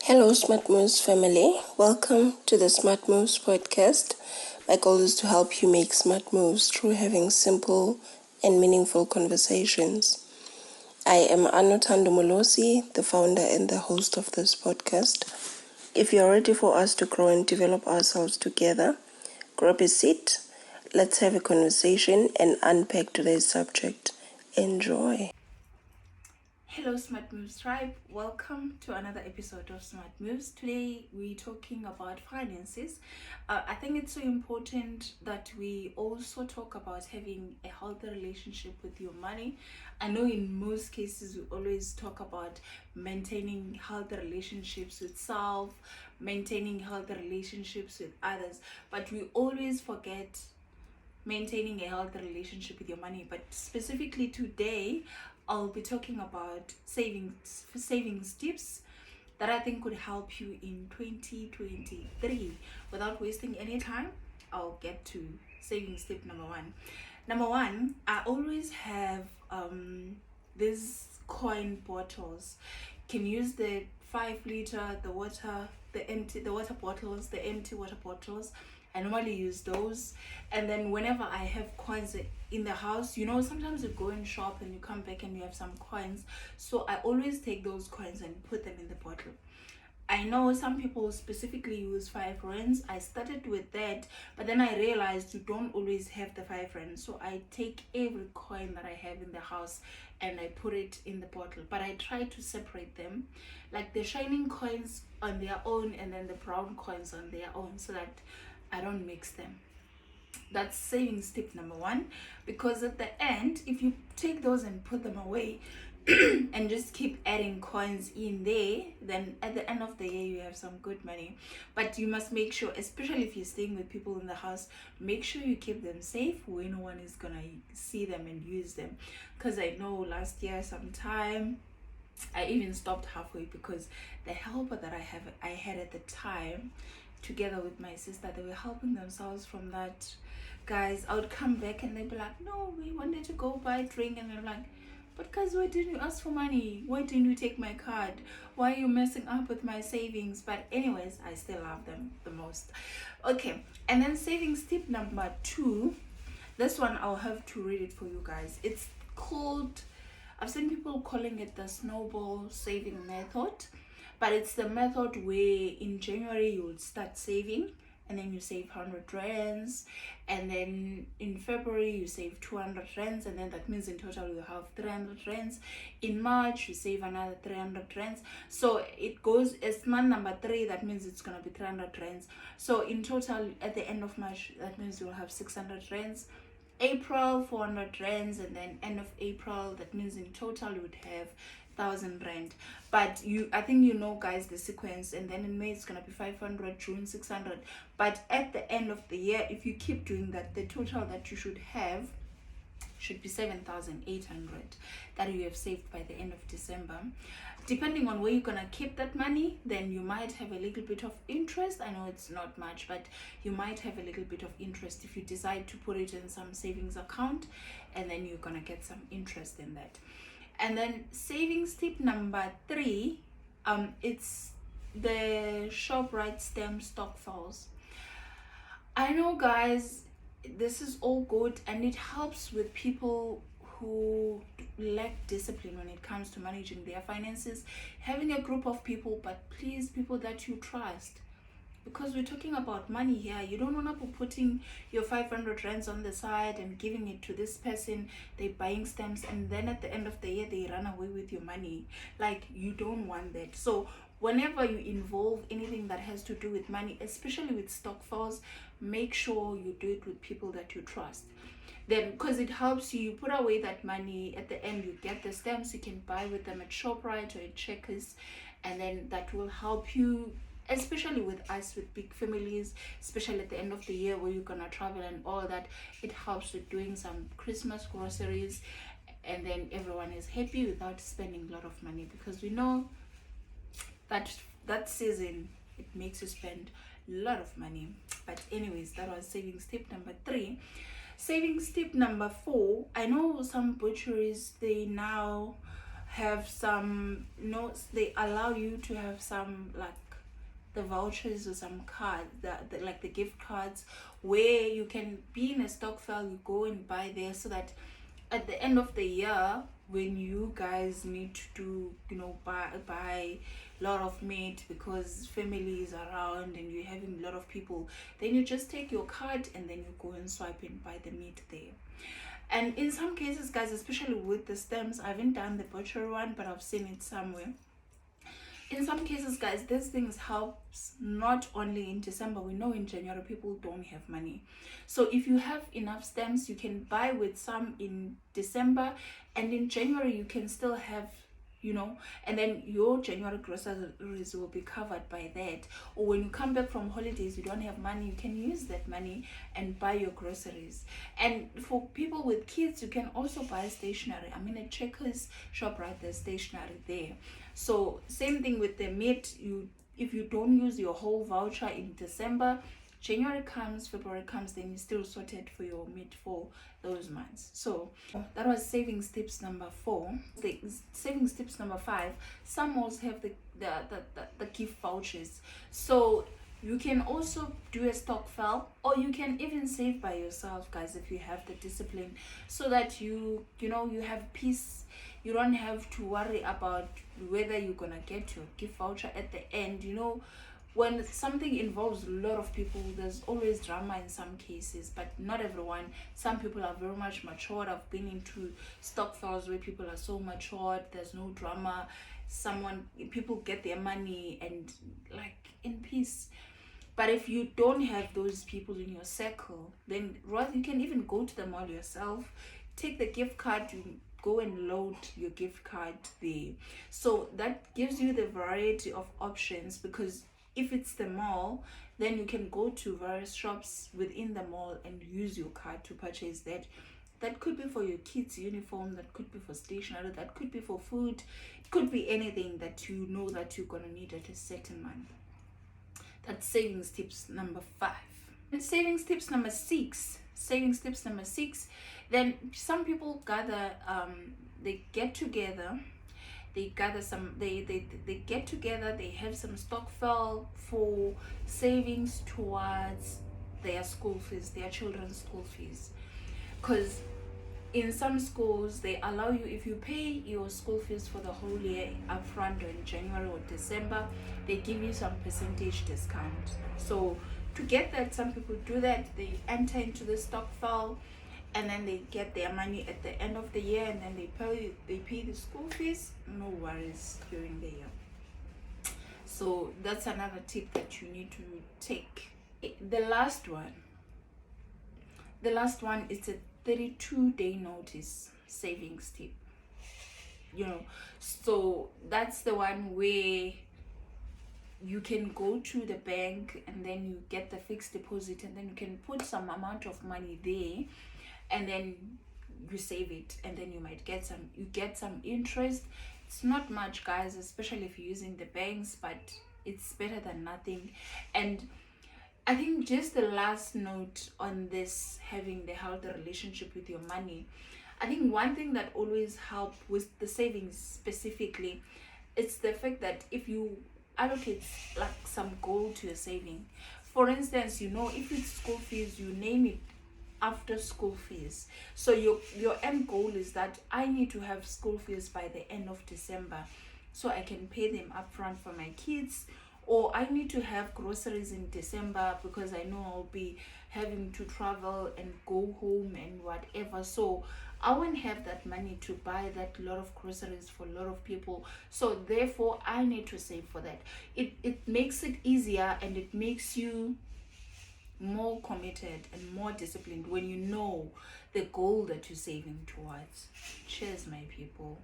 Hello, Smart Moves family. Welcome to the Smart Moves podcast. My goal is to help you make smart moves through having simple and meaningful conversations. I am Anothando Molosi, the founder and the host of this podcast. If you're ready for us to grow and develop ourselves together, grab a seat, let's have a conversation and unpack today's subject. Enjoy. Hello Smart Moves tribe, welcome to another episode of Smart Moves. Today we're talking about finances. I think it's so important that we also talk about having a healthy relationship with your money. I know in most cases we always talk about maintaining healthy relationships with self, maintaining healthy relationships with others, but we always forget maintaining a healthy relationship with your money. But specifically today I'll be talking about savings tips that I think could help you in 2023. Without wasting any time, I'll get to savings tip number one. I always have these coin bottles. Can use the 5 liter, the water bottles, the empty water bottles. I normally use those, and then whenever I have coins in the house, sometimes you go and shop and you come back and you have some coins, so I always take those coins and put them in the bottle. I know some people specifically use 5 rands. I started with that, but then I realized you don't always have the 5 rands, so I take every coin that I have in the house and I put it in the bottle. But I try to separate them, like the shining coins on their own and then the brown coins on their own, so that I don't mix them. That's savings tip number one, because at the end, if you take those and put them away and just keep adding coins in there, then at the end of the year you have some good money. But you must make sure, especially if you're staying with people in the house, make sure you keep them safe where no one is gonna see them and use them. Because I know last year sometime I even stopped halfway because the helper that I had at the time, together with my sister, they were helping themselves from that. Guys, I would come back and they'd be like, no, we wanted to go buy a drink, and they're like, but guys, why didn't you ask for money? Why didn't you take my card? Why are you messing up with my savings? But anyways, I still love them the most. Okay, and then savings tip number two, this one I'll have to read it for you guys. It's called, I've seen people calling it the Snowball saving method, but it's the method where in January you would start saving, and then you save 100 rands, and then in February you save 200 rands, and then that means in total you have 300 rands. In March you save another 300 rands, so it goes as month number 3, that means it's gonna be 300 rands. So in total at the end of March, that means you'll have 600 rands. April 400 rands, and then end of April, that means in total you would have 1,000 rand. But I think guys, the sequence. And then in May it's gonna be 500, June 600. But at the end of the year, if you keep doing that, the total that you should have should be 7,800 that you have saved by the end of December. Depending on where you're gonna keep that money, then you might have a little bit of interest. I know it's not much, but you might have a little bit of interest if you decide to put it in some savings account, and then you're gonna get some interest in that. And then savings tip number 3, it's the Shoprite stamp stokvels. I know, guys, this is all good and it helps with people who lack discipline when it comes to managing their finances. Having a group of people, but please, people that you trust, because we're talking about money here. You don't want to be putting your 500 rands on the side and giving it to this person. They're buying stamps, and then at the end of the year they run away with your money. Like, you don't want that. So whenever you involve anything that has to do with money, especially with stokvels, make sure you do it with people that you trust. Then, because it helps you put away that money, at the end you get the stamps, you can buy with them at Shoprite or at Checkers, and then that will help you, especially with us with big families, especially at the end of the year where you're gonna travel and all that. It helps with doing some Christmas groceries, and then everyone is happy without spending a lot of money, because we know that season it makes you spend a lot of money. But anyways, that was savings tip number 3. Savings tip number 4, I know some butcheries, they now have some, they allow you to have some, like the vouchers or some cards, like the gift cards, where you can be in a stokvel, you go and buy there, so that at the end of the year, when you guys need to do, buy a lot of meat because family is around and you're having a lot of people, then you just take your card and then you go and swipe and buy the meat there. And in some cases, guys, especially with the stamps, I haven't done the butcher one, but I've seen it somewhere. In some cases, guys, these things helps not only in December. We know in January people don't have money. So if you have enough stamps, you can buy with some in December, and in January you can still have, and then your January groceries will be covered by that. Or when you come back from holidays, you don't have money, you can use that money and buy your groceries. And for people with kids, you can also buy stationery. I mean, at Checkers, Shoprite, there's stationery there. So same thing with the meat. If you don't use your whole voucher in December, January comes, February comes, then you still sorted for your meat for those months. So that was savings tips number 4. The savings tips number 5. Some malls have the gift vouchers. So you can also do a stokvel, or you can even save by yourself, guys, if you have the discipline, so that you have peace. You don't have to worry about whether you're gonna get your gift voucher at the end. When something involves a lot of people, there's always drama in some cases, but not everyone. Some people are very much matured. I've been into stokvels where people are so matured, there's no drama. People get their money and like in peace. But if you don't have those people in your circle, then rather you can even go to the mall yourself, take the gift card, you go and load your gift card there. So that gives you the variety of options, because if it's the mall, then you can go to various shops within the mall and use your card to purchase that. That could be for your kids' uniform, that could be for stationery, that could be for food, it could be anything that you know that you're gonna need at a certain month. That's savings tips number 5. And savings tips number 6. Then some people gather, they get together, they get together, they have some stokvel for savings towards their school fees, their children's school fees. Because in some schools, they allow you, if you pay your school fees for the whole year upfront or in January or December, they give you some percentage discount. So to get that, some people do that. They enter into the stokvel, and then they get their money at the end of the year, and then they pay the school fees. No worries during the year. So that's another tip that you need to take. The last one is a 32-day notice savings tip. So that's the one where you can go to the bank and then you get the fixed deposit, and then you can put some amount of money there, and then you save it, and then you might get some interest. It's not much, guys, especially if you're using the banks, but it's better than nothing. And I think just the last note on this, having the healthy relationship with your money, I think one thing that always helps with the savings specifically, it's the fact that if you allocate like some goal to your saving. For instance, if it's school fees, you name it after school fees. So your end goal is that I need to have school fees by the end of December, so I can pay them upfront for my kids. Or I need to have groceries in December because I know I'll be having to travel and go home and whatever. So I won't have that money to buy that lot of groceries for a lot of people. So therefore, I need to save for that. It makes it easier, and it makes you more committed and more disciplined when you know the goal that you're saving towards. Cheers, my people.